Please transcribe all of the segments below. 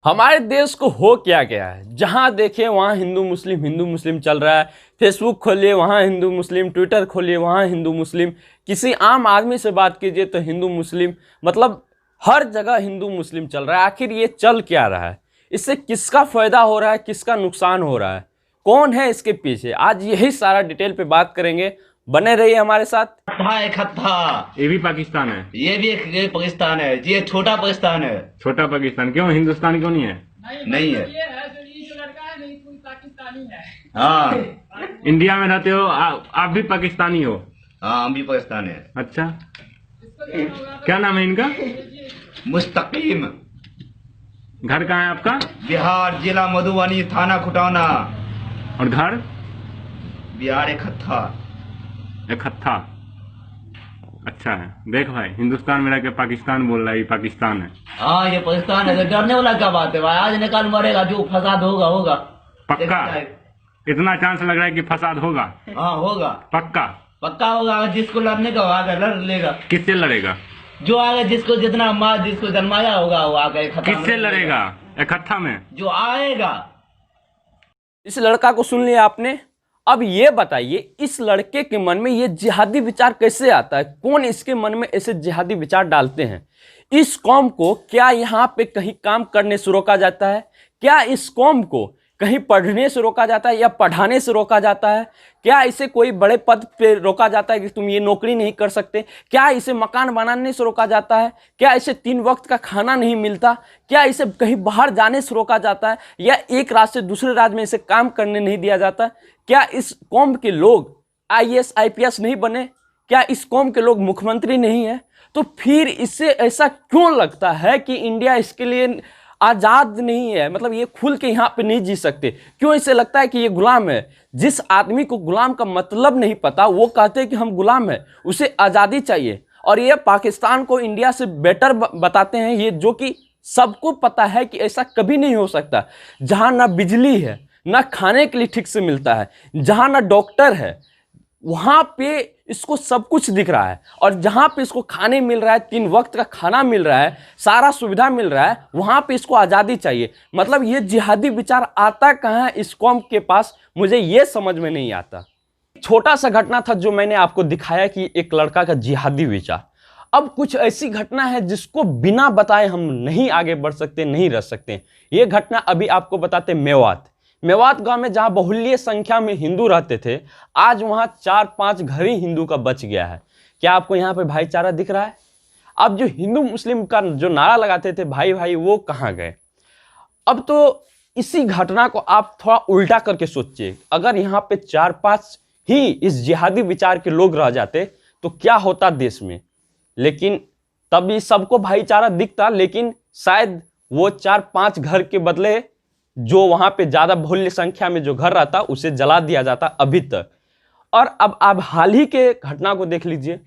हमारे देश को हो क्या गया है, जहां देखे वहां हिंदू मुस्लिम चल रहा है। फेसबुक खोलिए वहां हिंदू मुस्लिम, ट्विटर खोलिए वहां हिंदू मुस्लिम, किसी आम आदमी से बात कीजिए तो हिंदू मुस्लिम, मतलब हर जगह हिंदू मुस्लिम चल रहा है। आखिर ये चल क्या रहा है? इससे किसका फायदा हो रहा है, किसका नुकसान हो रहा है, कौन है इसके पीछे? आज यही सारा डिटेल पे बात करेंगे। बने रहिए हमारे साथ। एक खत्ता ये भी पाकिस्तान है, ये भी एक पाकिस्तान है, ये छोटा पाकिस्तान है। छोटा पाकिस्तान क्यों? हिंदुस्तान क्यों नहीं है? नहीं है। ये है जो ये जो लड़का है नहीं कोई पाकिस्तानी है। हाँ इंडिया में रहते हो आप भी पाकिस्तानी हो? हाँ हम भी पाकिस्तान है। अच्छा, इसको देखना होगा तो क्या नाम है इनका? मुस्तकीम, घर कहाँ है आपका? बिहार, जिला मधुबनी, थाना खुटौना। और घर? बिहार एक खत्ता। इकट्ठा। अच्छा है। देख भाई, हिंदुस्तान में रह के पाकिस्तान बोल रहा है, ये पाकिस्तान है। हाँ ये पाकिस्तान है, तो डरने वाला क्या बात है भाई? आज निकाल मरेगा, जो फसाद होगा होगा। पक्का? इतना चांस लग रहा है कि फसाद होगा? हाँ होगा, पक्का? पक्का होगा। जिसको लड़ने का आगे लड़ लेगा। किससे लड़ेगा? जो आगे जिसको जितना मार जिसको जन्माया होगा वो आगे खत्म। किससे लड़ेगा? इकट्ठा में जो आएगा। इस लड़का को सुन लिया आपने। अब ये बताइए, इस लड़के के मन में ये जिहादी विचार कैसे आता है? कौन इसके मन में ऐसे जिहादी विचार डालते हैं? इस कौम को क्या यहाँ पे कहीं काम करने से रोका जाता है? क्या इस कौम को कहीं पढ़ने से रोका जाता है या पढ़ाने से रोका जाता है? क्या इसे कोई बड़े पद पे रोका जाता है कि तुम ये नौकरी नहीं कर सकते? क्या इसे मकान बनाने से रोका जाता है? क्या इसे 3 वक्त का खाना नहीं मिलता? क्या इसे कहीं बाहर जाने से रोका जाता है या एक राज्य से दूसरे राज्य में इसे काम करने नहीं दिया जाता? क्या इस कौम के लोग IAS IPS नहीं बने? क्या इस कौम के लोग मुख्यमंत्री नहीं है? तो फिर इससे ऐसा क्यों लगता है कि इंडिया इसके लिए आज़ाद नहीं है, मतलब ये खुल के यहाँ पे नहीं जी सकते? क्यों इसे लगता है कि ये गुलाम है? जिस आदमी को गुलाम का मतलब नहीं पता वो कहते हैं कि हम गुलाम हैं, उसे आज़ादी चाहिए। और ये पाकिस्तान को इंडिया से बेटर बताते हैं, ये जो कि सबको पता है कि ऐसा कभी नहीं हो सकता। जहाँ ना बिजली है, ना खाने के लिए ठीक से मिलता है, जहाँ ना डॉक्टर है, वहाँ पे इसको सब कुछ दिख रहा है। और जहाँ पे इसको खाने मिल रहा है, 3 वक्त का खाना मिल रहा है, सारा सुविधा मिल रहा है, वहाँ पे इसको आज़ादी चाहिए। मतलब ये जिहादी विचार आता कहाँ है इस कौम के पास? मुझे ये समझ में नहीं आता। छोटा सा घटना था जो मैंने आपको दिखाया कि एक लड़का का जिहादी विचार। अब कुछ ऐसी घटना है जिसको बिना बताए हम नहीं आगे बढ़ सकते, नहीं रह सकते। ये घटना अभी आपको बताते मेवात गांव में, जहां बहुल्य संख्या में हिंदू रहते थे, आज वहां 4-5 घर ही हिंदू का बच गया है। क्या आपको यहाँ पे भाईचारा दिख रहा है? अब जो हिंदू मुस्लिम का जो नारा लगाते थे भाई भाई, वो कहाँ गए? अब तो इसी घटना को आप थोड़ा उल्टा करके सोचिए। अगर यहाँ पे 4-5 ही इस जिहादी विचार के लोग रह जाते तो क्या होता देश में? लेकिन तभी सबको भाईचारा दिखता, लेकिन शायद वो 4-5 घर के बदले जो वहां पे ज्यादा बहुल्य संख्या में जो घर रहता उसे जला दिया जाता अभी तक। और अब आप हाल ही के घटना को देख लीजिए,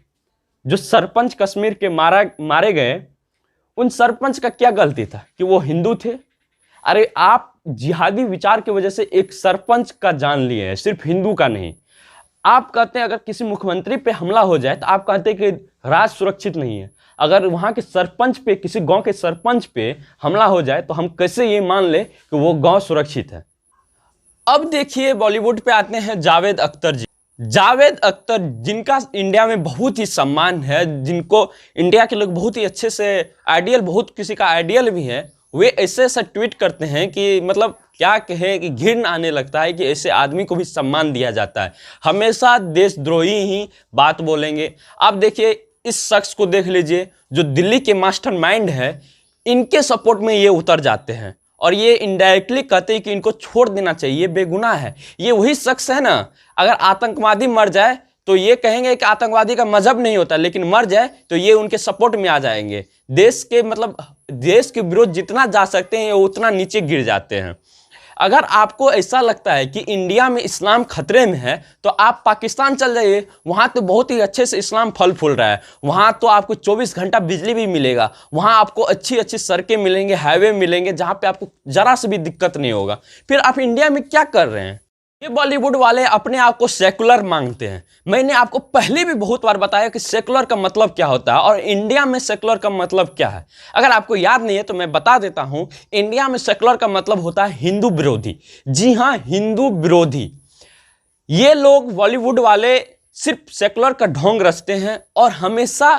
जो सरपंच कश्मीर के मारे गए, उन सरपंच का क्या गलती था कि वो हिंदू थे? अरे आप जिहादी विचार की वजह से एक सरपंच का जान लिए हैं, सिर्फ हिंदू का नहीं। आप कहते हैं अगर किसी मुख्यमंत्री पे हमला हो जाए तो आप कहते हैं कि राज्य सुरक्षित नहीं है। अगर वहाँ के सरपंच पे, किसी गांव के सरपंच पे हमला हो जाए तो हम कैसे ये मान ले कि वो गांव सुरक्षित है? अब देखिए बॉलीवुड पे आते हैं जावेद अख्तर जी। जावेद अख्तर, जिनका इंडिया में बहुत ही सम्मान है, जिनको इंडिया के लोग बहुत ही अच्छे से आइडियल, बहुत किसी का आइडियल भी है, वे ऐसे ऐसा ट्वीट करते हैं कि मतलब क्या कहें कि घिन आने लगता है कि ऐसे आदमी को भी सम्मान दिया जाता है। हमेशा देशद्रोही ही बात बोलेंगे। आप देखिए इस शख्स को देख लीजिए, जो दिल्ली के मास्टरमाइंड है, इनके सपोर्ट में ये उतर जाते हैं और ये इनडायरेक्टली कहते हैं कि इनको छोड़ देना चाहिए, बेगुनाह है। ये वही शख्स है ना, अगर आतंकवादी मर जाए तो ये कहेंगे कि आतंकवादी का मजहब नहीं होता, लेकिन मर जाए तो ये उनके सपोर्ट में आ जाएंगे। देश के मतलब देश के विरोध जितना जा सकते हैं ये उतना नीचे गिर जाते हैं। अगर आपको ऐसा लगता है कि इंडिया में इस्लाम खतरे में है तो आप पाकिस्तान चल जाइए, वहाँ तो बहुत ही अच्छे से इस्लाम फल फूल रहा है। वहाँ तो आपको 24 घंटा बिजली भी मिलेगा, वहाँ आपको अच्छी अच्छी सड़कें मिलेंगे, हाईवे मिलेंगे, जहाँ पे आपको जरा से भी दिक्कत नहीं होगा। फिर आप इंडिया में क्या कर रहे हैं? ये बॉलीवुड वाले अपने आप को सेकुलर मांगते हैं। मैंने आपको पहले भी बहुत बार बताया कि सेकुलर का मतलब क्या होता है और इंडिया में सेकुलर का मतलब क्या है। अगर आपको याद नहीं है तो मैं बता देता हूं। इंडिया में सेकुलर का मतलब होता है हिंदू विरोधी। जी हां, हिंदू विरोधी। ये लोग बॉलीवुड वाले सिर्फ सेकुलर का ढोंग रचते हैं और हमेशा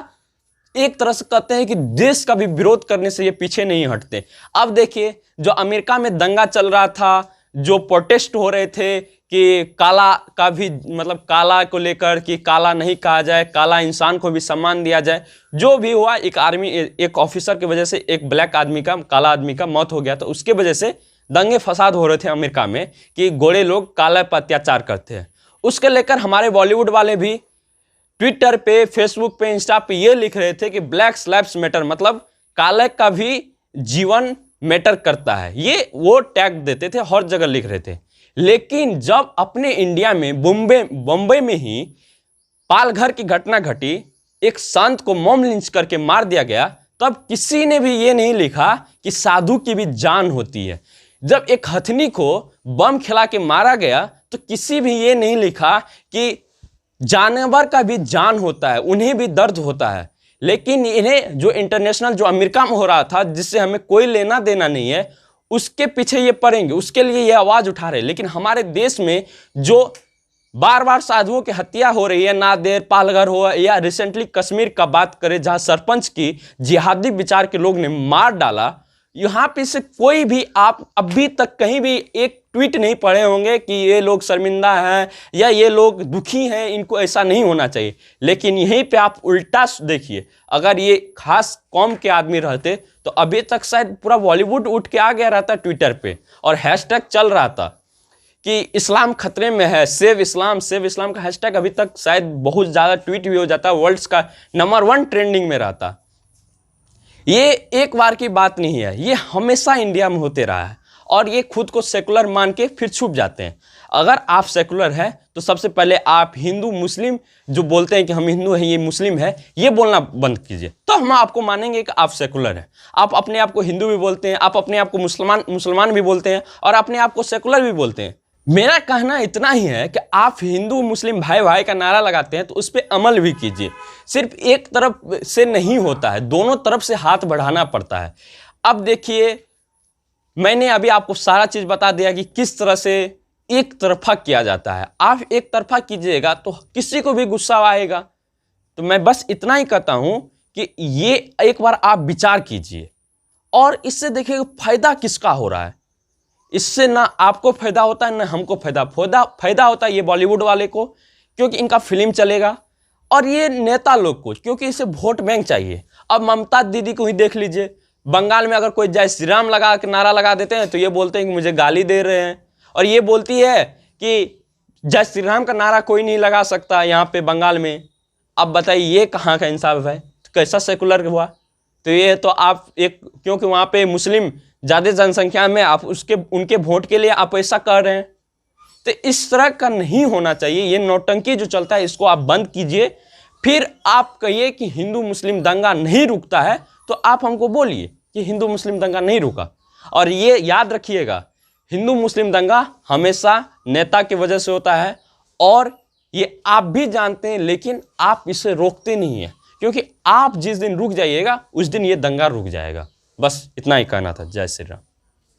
एक तरह से कहते हैं कि देश का भी विरोध करने से ये पीछे नहीं हटते। अब देखिए, जो अमेरिका में दंगा चल रहा था, जो प्रोटेस्ट हो रहे थे कि काला का भी मतलब काला को लेकर कि काला नहीं कहा जाए, काला इंसान को भी सम्मान दिया जाए, जो भी हुआ, एक ऑफिसर की वजह से एक ब्लैक आदमी का, काला आदमी का मौत हो गया। तो उसके वजह से दंगे फसाद हो रहे थे अमेरिका में कि गोरे लोग काला पर अत्याचार करते हैं। उसके लेकर हमारे बॉलीवुड वाले भी ट्विटर पे, फेसबुक पे, इंस्टा पे ये लिख रहे थे कि ब्लैक लाइव्स मैटर, मतलब काले का भी जीवन मैटर करता है। ये वो टैग देते थे, हर जगह लिख रहे थे। लेकिन जब अपने इंडिया में बम्बई में ही पालघर की घटना घटी, एक संत को मॉब लिंच करके मार दिया गया, तब किसी ने भी ये नहीं लिखा कि साधु की भी जान होती है। जब एक हथनी को बम खिला के मारा गया तो किसी भी ये नहीं लिखा कि जानवर का भी जान होता है, उन्हें भी दर्द होता है। लेकिन इन्हें जो इंटरनेशनल, जो अमेरिका में हो रहा था, जिससे हमें कोई लेना देना नहीं है, उसके पीछे ये पड़ेंगे, उसके लिए ये आवाज उठा रहे। लेकिन हमारे देश में जो बार बार साधुओं की हत्या हो रही है, नादेर, पालघर हो या रिसेंटली कश्मीर का बात करें जहां सरपंच की जिहादी विचार के लोग ने मार डाला, यहाँ पे से कोई भी आप अभी तक कहीं भी एक ट्वीट नहीं पढ़े होंगे कि ये लोग शर्मिंदा हैं या ये लोग दुखी हैं, इनको ऐसा नहीं होना चाहिए। लेकिन यहीं पे आप उल्टा देखिए, अगर ये खास कौम के आदमी रहते तो अभी तक शायद पूरा बॉलीवुड उठ के आ गया रहता ट्विटर पे और हैशटैग चल रहा था कि इस्लाम खतरे में है, सेव इस्लाम का हैशटैग अभी तक शायद बहुत ज़्यादा ट्वीट भी हो जाता, वर्ल्ड का नंबर 1 ट्रेंडिंग में रहता। ये एक बार की बात नहीं है, ये हमेशा इंडिया में होते रहा है और ये खुद को सेकुलर मान के फिर छुप जाते हैं। अगर आप सेकुलर हैं तो सबसे पहले आप हिंदू मुस्लिम जो बोलते हैं कि हम हिंदू हैं, ये मुस्लिम है, ये बोलना बंद कीजिए, तो हम आपको मानेंगे कि आप सेकुलर हैं। आप अपने आप को हिंदू भी बोलते हैं, आप अपने आप को मुसलमान भी बोलते हैं और अपने आप को सेकुलर भी बोलते हैं। मेरा कहना इतना ही है कि आप हिंदू मुस्लिम भाई भाई का नारा लगाते हैं तो उस पर अमल भी कीजिए। सिर्फ एक तरफ से नहीं होता है, दोनों तरफ से हाथ बढ़ाना पड़ता है। अब देखिए, मैंने अभी आपको सारा चीज़ बता दिया कि किस तरह से एक तरफा किया जाता है। आप एक तरफा कीजिएगा तो किसी को भी गुस्सा आएगा। तो मैं बस इतना ही कहता हूं कि ये एक बार आप विचार कीजिए और इससे देखिए फायदा किसका हो रहा है। इससे ना आपको फायदा होता है ना हमको फायदा होता है ये बॉलीवुड वाले को, क्योंकि इनका फिल्म चलेगा, और ये नेता लोग को, क्योंकि इसे वोट बैंक चाहिए। अब ममता दीदी को ही देख लीजिए, बंगाल में अगर कोई जय श्री राम लगा के नारा लगा देते हैं तो ये बोलते हैं कि मुझे गाली दे रहे हैं, और ये बोलती है कि जय श्री राम का नारा कोई नहीं लगा सकता यहाँ पे बंगाल में। अब बताइए ये कहाँ का इंसाफ है, कैसा सेकुलर हुआ। तो ये तो आप एक, क्योंकि वहाँ पे मुस्लिम ज़्यादा जनसंख्या में, आप उनके वोट के लिए आप ऐसा कर रहे हैं। तो इस तरह का नहीं होना चाहिए। ये नौटंकी जो चलता है इसको आप बंद कीजिए। फिर आप कहिए कि हिंदू मुस्लिम दंगा नहीं रुकता है तो आप हमको बोलिए कि हिंदू मुस्लिम दंगा नहीं रुका। और ये याद रखिएगा, हिंदू मुस्लिम दंगा हमेशा नेता की वजह से होता है और ये आप भी जानते हैं, लेकिन आप इसे रोकते नहीं हैं, क्योंकि आप जिस दिन रुक जाइएगा उस दिन ये दंगा रुक जाएगा। बस इतना ही कहना था। जय श्री राम।